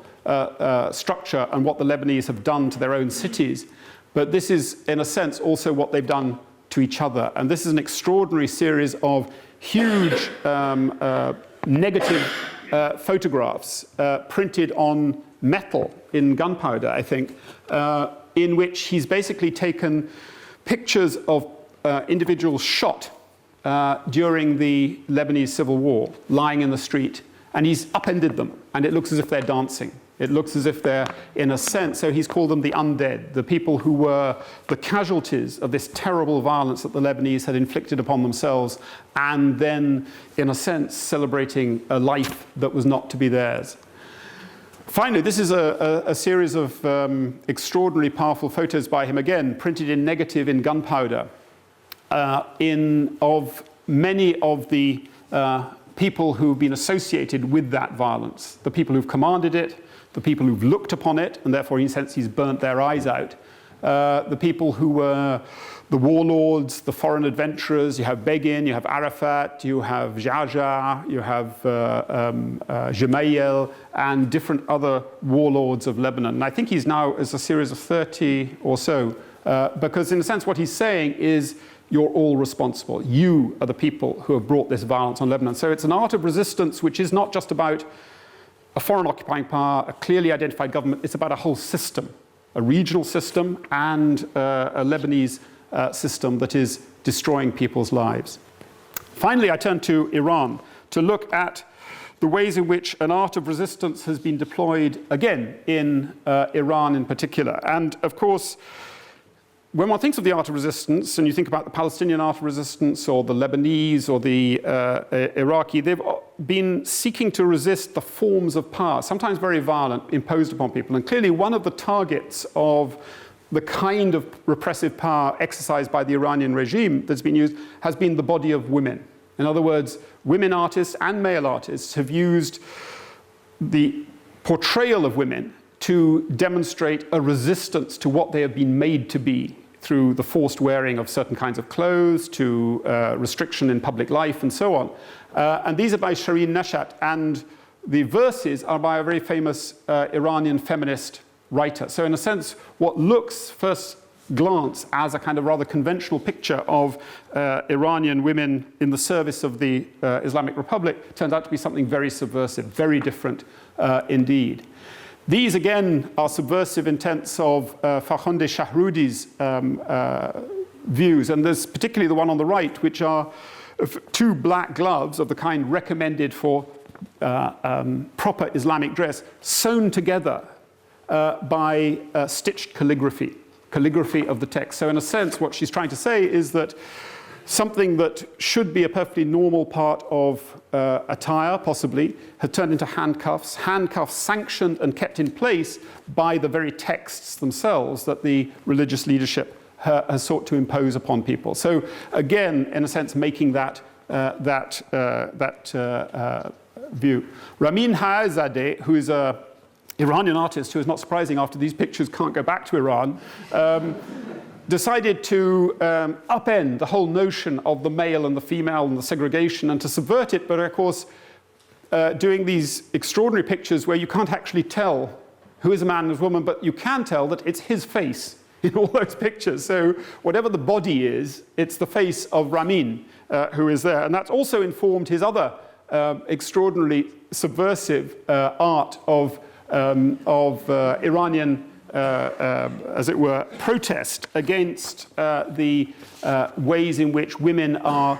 structure and what the Lebanese have done to their own cities. But this is, in a sense, also what they've done to each other. And this is an extraordinary series of huge negative photographs printed on metal in gunpowder, I think, in which he's basically taken pictures of individuals shot during the Lebanese Civil War, lying in the street, and he's upended them, and it looks as if they're dancing. It looks as if they're, in a sense, so he's called them the undead, the people who were the casualties of this terrible violence that the Lebanese had inflicted upon themselves, and then, in a sense, celebrating a life that was not to be theirs. Finally, this is a series of extraordinarily powerful photos by him, again, printed in negative in gunpowder, of many of the people who've been associated with that violence, the people who've commanded it, the people who've looked upon it, and therefore, in a sense, he's burnt their eyes out, the people who were the warlords, the foreign adventurers. You have Begin, you have Arafat, you have Jaja, you have Gemayel, and different other warlords of Lebanon. And I think he's now, as a series of 30 or so, because in a sense what he's saying is, you're all responsible. You are the people who have brought this violence on Lebanon. So it's an art of resistance which is not just about a foreign occupying power, a clearly identified government. It's about a whole system, a regional system and a Lebanese system that is destroying people's lives. Finally, I turn to Iran to look at the ways in which an art of resistance has been deployed, again, in Iran in particular. And of course, when one thinks of the art of resistance, and you think about the Palestinian art of resistance, or the Lebanese, or the Iraqi, they've been seeking to resist the forms of power, sometimes very violent, imposed upon people. And clearly one of the targets of the kind of repressive power exercised by the Iranian regime that's been used has been the body of women. In other words, women artists and male artists have used the portrayal of women to demonstrate a resistance to what they have been made to be through the forced wearing of certain kinds of clothes to restriction in public life and so on. And these are by Shireen Neshat, and the verses are by a very famous Iranian feminist writer. So in a sense, what looks first glance as a kind of rather conventional picture of Iranian women in the service of the Islamic Republic turns out to be something very subversive, very different indeed. These, again, are subversive intents of Farkhonde Shahroudi's views, and there's particularly the one on the right, which are two black gloves of the kind recommended for proper Islamic dress, sewn together by stitched calligraphy of the text. So in a sense, what she's trying to say is that something that should be a perfectly normal part of attire, possibly, had turned into handcuffs sanctioned and kept in place by the very texts themselves that the religious leadership has sought to impose upon people. So again, in a sense, making that view. Ramin Haazadeh, who is a Iranian artist who is not surprising after these pictures can't go back to Iran, decided to upend the whole notion of the male and the female and the segregation and to subvert it, but of course doing these extraordinary pictures where you can't actually tell who is a man and who is a woman, but you can tell that it's his face in all those pictures. So whatever the body is, it's the face of Ramin who is there. And that's also informed his other extraordinarily subversive art of Iranian, as it were, protest against the ways in which women are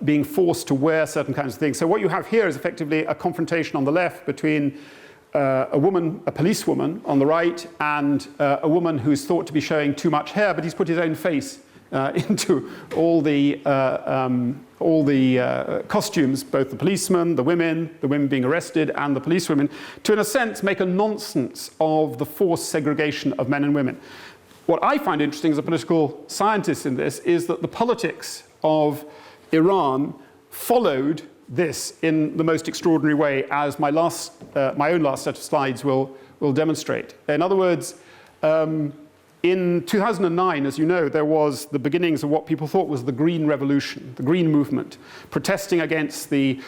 being forced to wear certain kinds of things. So what you have here is effectively a confrontation on the left between a policewoman on the right, and a woman who's thought to be showing too much hair, but he's put his own face into all the costumes, both the policemen, the women being arrested, and the policewomen, to, in a sense, make a nonsense of the forced segregation of men and women. What I find interesting as a political scientist in this is that the politics of Iran followed this in the most extraordinary way, as my own last set of slides will demonstrate. In other words, in 2009, as you know, there was the beginnings of what people thought was the Green Revolution, the Green Movement, protesting against the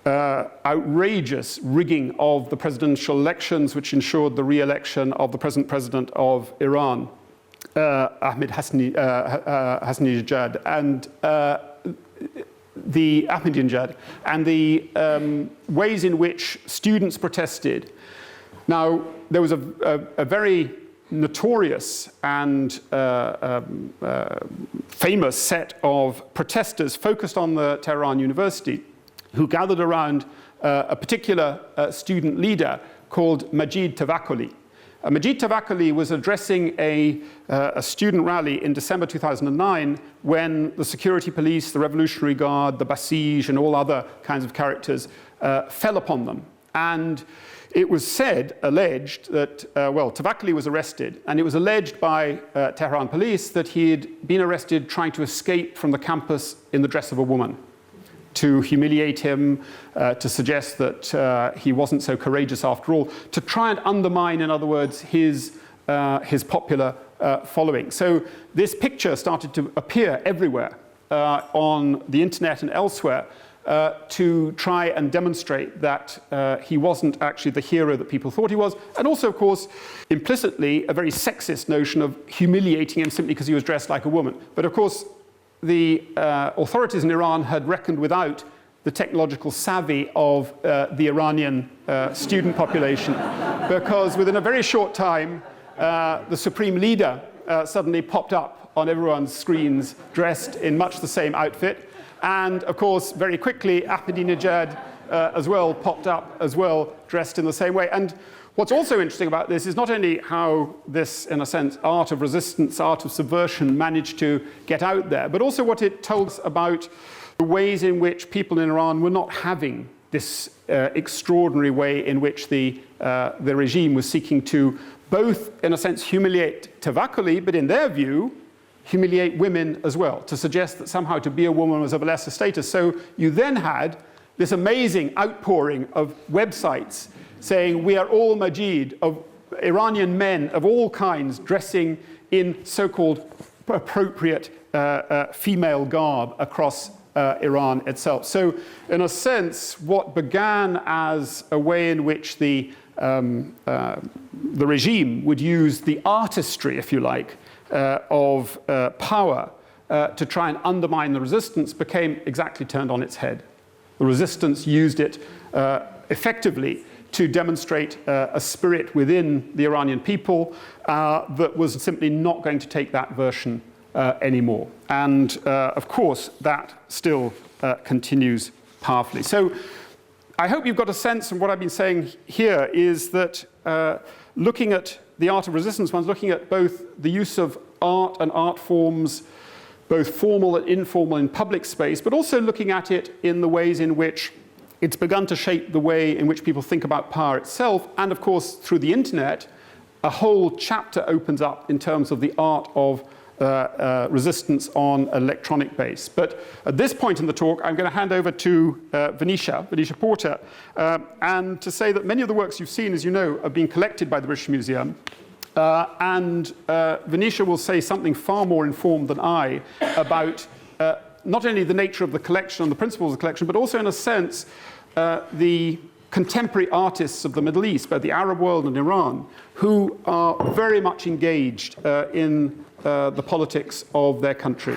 outrageous rigging of the presidential elections, which ensured the re-election of the present president of Iran, Ahmadinejad, and the Ahmadinejad, and the ways in which students protested. Now, there was a very notorious and famous set of protesters focused on the Tehran University who gathered around a particular student leader called Majid Tavakkoli. Majid Tavakkoli was addressing a student rally in December 2009 when the security police, the Revolutionary Guard, the Basij, and all other kinds of characters fell upon them. And it was alleged that, Tavakkoli was arrested, and it was alleged by Tehran police that he had been arrested trying to escape from the campus in the dress of a woman, to humiliate him, to suggest that he wasn't so courageous after all, to try and undermine, in other words, his popular following. So this picture started to appear everywhere on the internet and elsewhere, to try and demonstrate that he wasn't actually the hero that people thought he was, and also, of course, implicitly a very sexist notion of humiliating him simply because he was dressed like a woman. But of course, the authorities in Iran had reckoned without the technological savvy of the Iranian student population, because within a very short time, the supreme leader suddenly popped up on everyone's screens dressed in much the same outfit. And of course, very quickly, Ahmadinejad as well popped up as well, dressed in the same way. And what's also interesting about this is not only how this, in a sense, art of resistance, art of subversion managed to get out there, but also what it told us about the ways in which people in Iran were not having this extraordinary way in which the regime was seeking to both, in a sense, humiliate Tavakkoli, but in their view, humiliate women as well, to suggest that somehow to be a woman was of a lesser status. So you then had this amazing outpouring of websites saying, we are all Majid, of Iranian men of all kinds dressing in so-called appropriate female garb across Iran itself. So in a sense, what began as a way in which the regime would use the artistry, if you like, of power to try and undermine the resistance became exactly turned on its head. The resistance used it effectively to demonstrate a spirit within the Iranian people that was simply not going to take that version anymore. And of course, that still continues powerfully. So I hope you've got a sense, and what I've been saying here is that looking at the art of resistance, one's looking at both the use of art and art forms, both formal and informal in public space, but also looking at it in the ways in which it's begun to shape the way in which people think about power itself. And of course, through the internet, a whole chapter opens up in terms of the art of resistance on an electronic base. But at this point in the talk, I'm going to hand over to Venetia Porter, and to say that many of the works you've seen, as you know, are being collected by the British Museum. And Venetia will say something far more informed than I about not only the nature of the collection and the principles of the collection, but also, in a sense, the contemporary artists of the Middle East, both the Arab world and Iran, who are very much engaged in the politics of their country.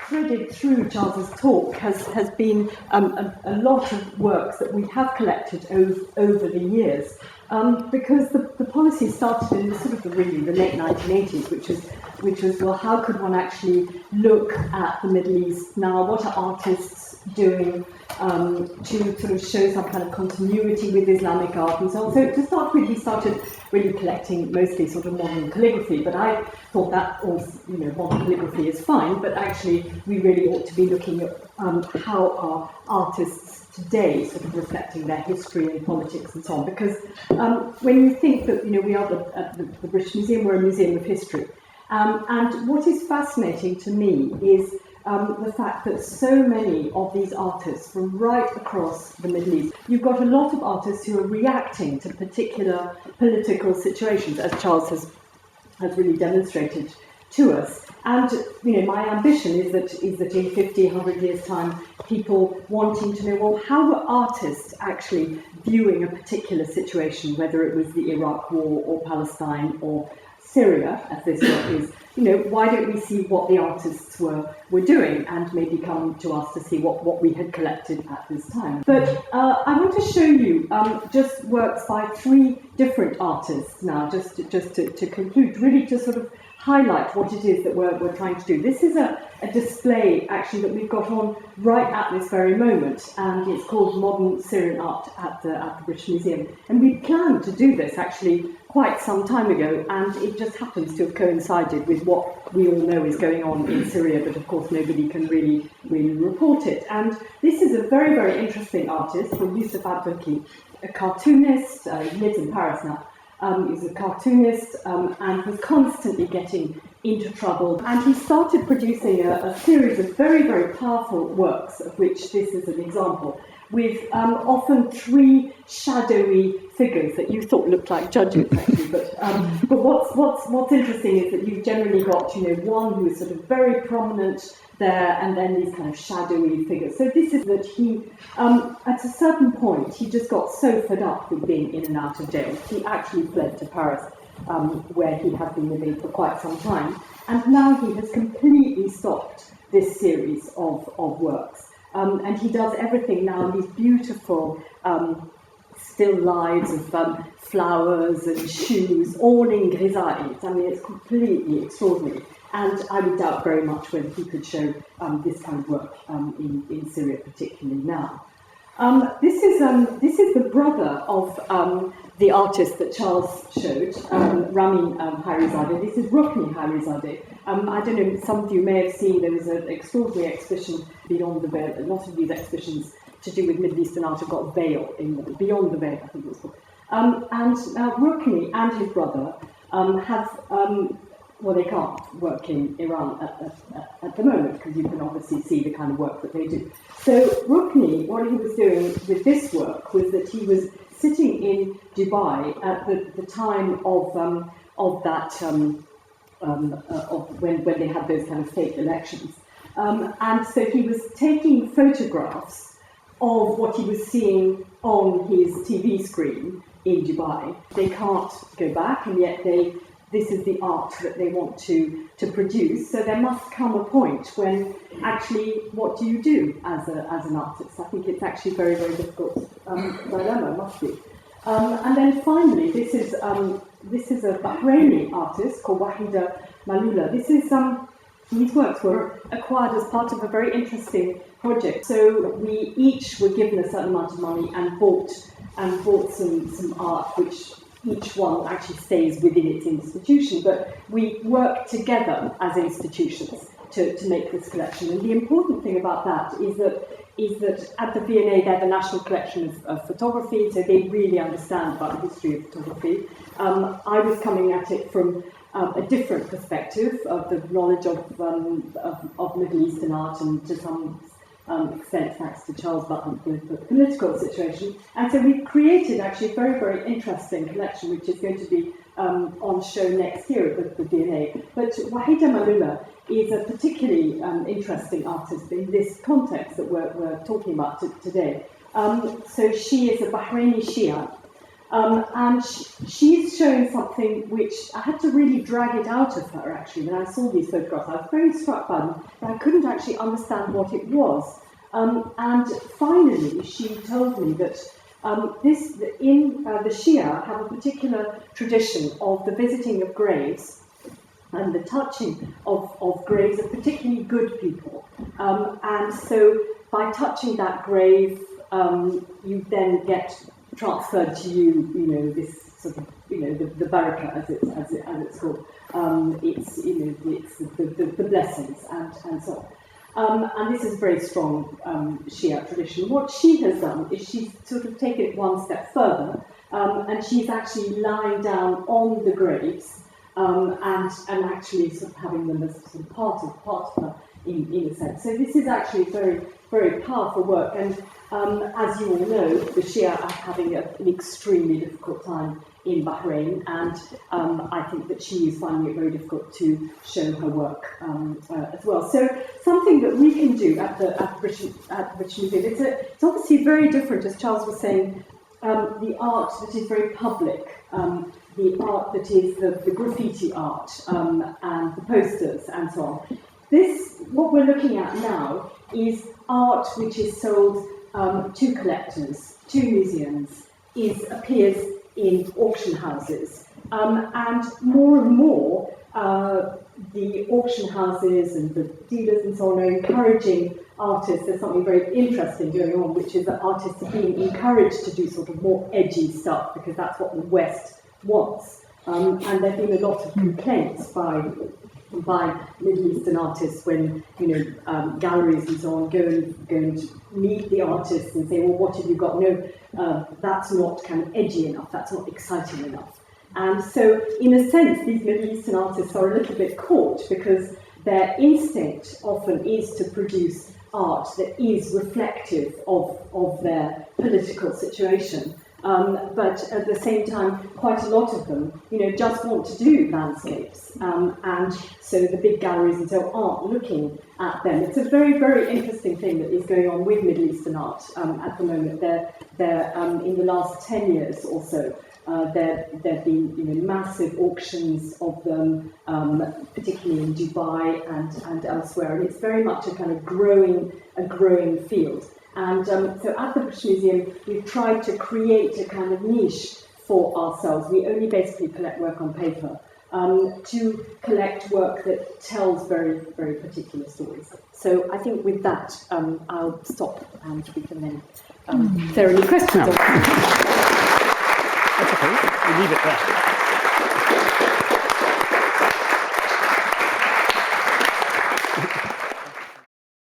Threaded through Charles's talk has been a lot of works that we have collected over the years, because the policy started in the late 1980s, which was, well, how could one actually look at the Middle East now? What are artists doing to sort of show some kind of continuity with Islamic art and so on? So to start with, he started really collecting mostly sort of modern calligraphy, but I thought that modern calligraphy is fine, but actually we really ought to be looking at how are artists today sort of reflecting their history and politics and so on, because when you think that we are at the British Museum, we're a museum of history, and what is fascinating to me is the fact that so many of these artists from right across the Middle East, you've got a lot of artists who are reacting to particular political situations, as Charles has really demonstrated to us. And my ambition is that in 50, 100 years' time, people wanting to know, well, how were artists actually viewing a particular situation, whether it was the Iraq War or Palestine or Syria, as this work is, why don't we see what the artists were doing, and maybe come to us to see what we had collected at this time. But I want to show you just works by three different artists now, just to conclude, really to sort of highlight what it is that we're trying to do. This is a display, actually, that we've got on right at this very moment, and it's called Modern Syrian Art at the British Museum. And we planned to do this, actually, quite some time ago, and it just happens to have coincided with what we all know is going on in Syria, but of course nobody can really report it. And this is a very, very interesting artist called Youssef Abdelki, a cartoonist. He lives in Paris now. He's a cartoonist and was constantly getting into trouble. And he started producing a series of very, very powerful works, of which this is an example, with often three shadowy figures that you thought looked like judges, actually. But what's interesting is that you've generally got one who is sort of very prominent there, and then these kind of shadowy figures. So this is that he, at a certain point, he just got so fed up with being in and out of jail. He actually fled to Paris, where he had been living for quite some time, and now he has completely stopped this series of works. And he does everything now in these beautiful still lives of flowers and shoes, all in grisaille. I mean, it's completely extraordinary. And I would doubt very much whether he could show this kind of work in Syria, particularly now. This is the brother of the artist that Charles showed, Ramin Hairizadeh. This is Rukni Hairizadeh. I don't know, some of you may have seen there was an extraordinary exhibition Beyond the Veil. A lot of these exhibitions to do with Middle Eastern art have got veil in them. Beyond the Veil, I think it was called. And Rukni and his brother have, well, they can't work in Iran at the moment, because you can obviously see the kind of work that they do. So Rukni, what he was doing with this work was that he was sitting in Dubai at the time of that of when they had those kind of fake elections. And so he was taking photographs of what he was seeing on his TV screen in Dubai. They can't go back, and yet this is the art that they want to produce. So there must come a point when actually, what do you do as an artist? I think it's actually very, very difficult dilemma, must be. And then finally, this is a Bahraini artist called Wahida Malula. These works were acquired as part of a very interesting project. So we each were given a certain amount of money and bought some art, which each one actually stays within its institution, but we work together as institutions to make this collection. And the important thing about that is that at the V&A they have a national collection of photography, so they really understand about the history of photography. I was coming at it from a different perspective of the knowledge of Middle Eastern art, and to some extent thanks to Charles Button, the political situation. And so we've created actually a very, very interesting collection, which is going to be on show next year at the V&A. But Wahida Malula is a particularly interesting artist in this context that we're talking about today. So she is a Bahraini Shia, and she's showing something which I had to really drag it out of her, actually. When I saw these photographs, I was very struck by them, but I couldn't actually understand what it was. And finally, she told me that the Shia have a particular tradition of the visiting of graves and the touching of graves of particularly good people. And so by touching that grave, you then get transferred to you, this sort of, the baraka, as it's called. It's the blessings and so on. And this is a very strong Shia tradition. What she has done is she's sort of taken it one step further, and she's actually lying down on the graves and actually sort of having them as sort of part of her in a sense. So this is actually very, very powerful work. And as you all know, the Shia are having an extremely difficult time in Bahrain, and I think that she is finding it very difficult to show her work as well. So something that we can do at the British Museum, it's obviously very different, as Charles was saying, the art that is very public, the art that is the graffiti art and the posters and so on. What we're looking at now is art which is sold to collectors, to museums, appears in auction houses. And more, the auction houses and the dealers and so on are encouraging artists. There's something very interesting going on, which is that artists are being encouraged to do sort of more edgy stuff, because that's what the West wants. And there have been a lot of complaints by Middle Eastern artists when galleries and so on go and meet the artists and say, well, what have you got? No, that's not kind of edgy enough, that's not exciting enough. And so in a sense these Middle Eastern artists are a little bit caught, because their instinct often is to produce art that is reflective of their political situation. But at the same time, quite a lot of them, just want to do landscapes, and so the big galleries and so aren't looking at them. It's a very, very interesting thing that is going on with Middle Eastern art at the moment. They're in the last 10 years or so, there've been massive auctions of them, particularly in Dubai and elsewhere, and it's very much a kind of growing field. And so at the British Museum, we've tried to create a kind of niche for ourselves. We only basically collect work on paper, to collect work that tells very, very particular stories. So I think with that, I'll stop and we can then, if there are any questions. No. That's okay, we leave it there.